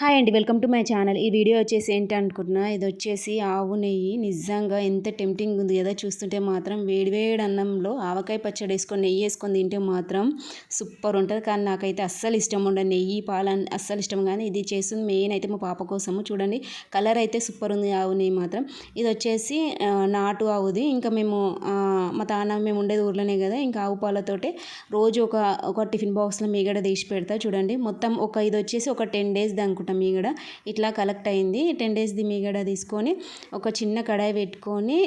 Hi అండి, welcome to my channel. ఈ video వచ్చేసి ఏంటి అనుకుంటున్నా, ఇది వచ్చేసి ఆవు నెయ్యి. నిజంగా ఎంత టెంప్టింగ్ ఉంది కదా, చూస్తుంటే మాత్రం వేడివేడి అన్నంలో ఆవకాయ పచ్చడి వేసుకొని నెయ్యి వేసుకొని తింటే మాత్రం సూపర్ ఉంటుంది. కానీ నాకైతే అస్సలు ఇష్టం ఉండదు నెయ్యి పాలు అస్సలు ఇష్టం. కానీ ఇది చేస్తుంది మెయిన్ అయితే మా పాప కోసము. చూడండి కలర్ అయితే సూపర్ ఉంది ఆవు నెయ్యి మాత్రం. ఇది వచ్చేసి నాటు ఆవుది. ఇంకా మేము మేము ఉండేది ఊర్లోనే కదా, ఇంకా ఆవు పాలతోటే రోజు ఒక టిఫిన్ బాక్స్లో మీగడ తీసి పెడతా. చూడండి మొత్తం ఇది వచ్చేసి ఒక 10 days అనుకుంటా మీగడ ఇట్లా కలెక్ట్ అయింది. 10 daysది మీగడ తీసుకొని ఒక చిన్న కడాయి పెట్టుకొని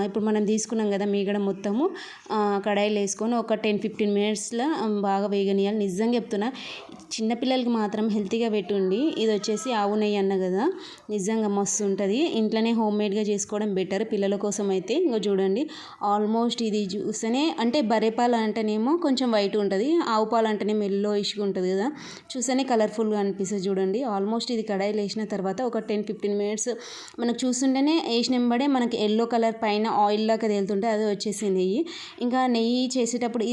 ఇప్పుడు మనం తీసుకున్నాం కదా మీగడ మొత్తము కడాయిలో వేసుకొని ఒక 10-15 minutesలో బాగా వేగనియాలి. నిజంగా చెప్తున్నా, చిన్నపిల్లలకి మాత్రం హెల్తీగా పెట్టుండి. ఇది వచ్చేసి ఆవు నెయ్యి అన్న కదా, నిజంగా మస్తు ఉంటుంది. ఇంట్లోనే హోమ్మేడ్గా చేసుకోవడం బెటర్ పిల్లల కోసం అయితే. ఇంకా చూడండి ఆల్మోస్ట్ ఇది చూస్తేనే అంటే బర్రె పాలు అంటేనేమో కొంచెం వైట్ ఉంటుంది, ఆవు పాలు అంటేనేమో ఎల్లో ఇష్గా ఉంటుంది కదా, చూస్తేనే కలర్ఫుల్గా అనిపిస్తుంది. చూడండి ఆల్మోస్ట్ ఇది కడాయిలో వేసిన తర్వాత ఒక 10-15 minutes మనకు చూస్తుంటేనే వేసినంబడే మనకి ఎల్లో కలర్ పైన ఆయిల్ లాగా తేలుతుంటే అది వచ్చేసి నెయ్యి. ఇంకా నెయ్యి చేసేటప్పుడు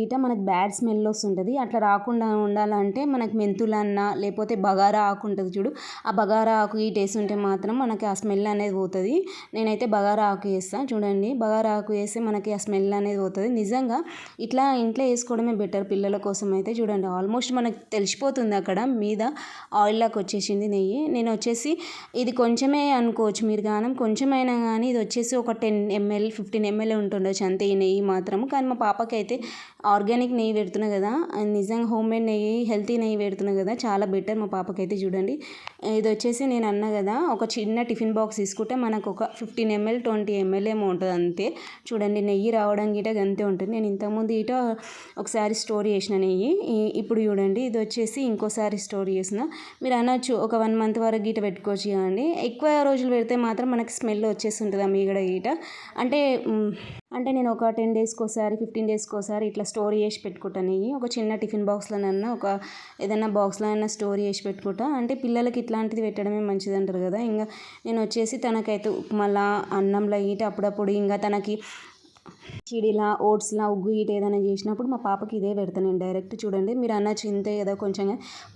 ఈట మనకు బ్యాడ్ స్మెల్ వస్తుంటుంది. అట్లా రాకుండా ఉండాలంటే మనకు మెంతులన్నా లేకపోతే బగారా ఆకు ఉంటుంది చూడు, ఆ బగారా ఆకు ఈట వేస్తుంటే మాత్రం మనకి ఆ స్మెల్ అనేది పోతుంది. నేనైతే బగారా ఆకు వేస్తాను. చూడండి బగారా ఆకు వేస్తే మనకి ఆ స్మెల్ అనేది పోతుంది. నిజంగా ఇట్లా ఇంట్లో వేసుకోవడమే బెటర్ పిల్లల కోసం అయితే. చూడండి ఆల్మోస్ట్ మనకు తెలిసిపోతుంది అక్కడ మీద ఆయిల్ లాగా వచ్చేసింది నెయ్యి. నేను వచ్చేసి ఇది కొంచెమే అనుకోవచ్చు మీరు, గానం కొంచెమైనా కానీ ఇది వచ్చేసి ఒక 10 ml 15 ml ఉంటుండొచ్చు అంతే ఈ నెయ్యి మాత్రం. కానీ మా పాపకి అయితే ఆర్గానిక్ నెయ్యి పెడుతున్నా కదా, నిజంగా హోమ్మేడ్ నెయ్యి హెల్తీ నెయ్యి పెడుతున్నా కదా, చాలా బెటర్ మా పాపకైతే. చూడండి ఇది వచ్చేసి నేను అన్నా కదా, ఒక చిన్న టిఫిన్ బాక్స్ తీసుకుంటే మనకు ఒక 15 ml 20 ml ఏమో ఉంటుంది అంతే. చూడండి నెయ్యి రావడం గిట అంతే ఉంటుంది. నేను ఇంతకుముందు ఇట ఒకసారి స్టోర్ చేసిన నెయ్యి, ఇప్పుడు చూడండి ఇది వచ్చేసి ఇంకోసారి స్టోర్ చేసిన. మీరు అనొచ్చు ఒక 1 month వరకు గీట పెట్టుకోవచ్చు కానీ ఎక్కువ రోజులు పెడితే మాత్రం మనకి స్మెల్ వచ్చేస్తుంటుంది ఆ మీగడ గీట. అంటే నేను ఒక 10 daysకి ఒకసారి 15 daysకి ఒకసారి ఇట్లా స్టోర్ చేసి పెట్టుకుంటాను నెయ్యి. ఒక చిన్న టిఫిన్ బాక్స్లోనన్నా ఒక ఏదైనా బాక్స్లో అయినా స్టోర్ చేసి పెట్టుకుంటా. అంటే పిల్లలకి ఇట్లాంటిది పెట్టడమే మంచిది అంటారు కదా. ఇంకా నేను వచ్చేసి తనకైతే ఉప్మాలా అన్నంలో ఈట అప్పుడప్పుడు ఇంకా తనకి చిడిలా ఓట్స్లా ఉగ్గు ఈట ఏదైనా చేసినప్పుడు మా పాపకి ఇదే పెడతాను నేను డైరెక్ట్. చూడండి మీరు అనొచ్చు ఇంతే కదా,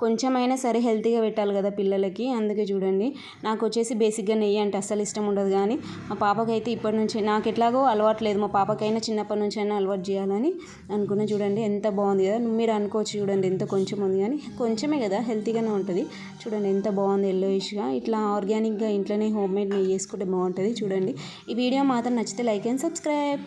కొంచెమైనా సరే హెల్తీగా పెట్టాలి కదా పిల్లలకి, అందుకే చూడండి. నాకు వచ్చేసి బేసిక్గా నెయ్యి అంటే అస్సలు ఇష్టం ఉండదు. కానీ మా పాపకైతే ఇప్పటి నుంచి నాకు ఎట్లాగో అలవాట్లేదు, మా పాపకైనా చిన్నప్పటి నుంచి అయినా అలవాటు చేయాలని అనుకున్నా. చూడండి ఎంత బాగుంది కదా. మీరు అనుకోవచ్చు చూడండి ఎంత కొంచెం ఉంది కానీ కొంచెమే కదా, హెల్తీగానే ఉంటుంది. చూడండి ఎంత బాగుంది ఎల్లోయిష్గా. ఇట్లా ఆర్గానిక్గా ఇంట్లోనే హోమ్మేడ్ నెయ్యి చేసుకుంటే బాగుంటుంది. చూడండి ఈ వీడియో మాత్రం నచ్చితే లైక్ అండ్ సబ్స్క్రైబ్.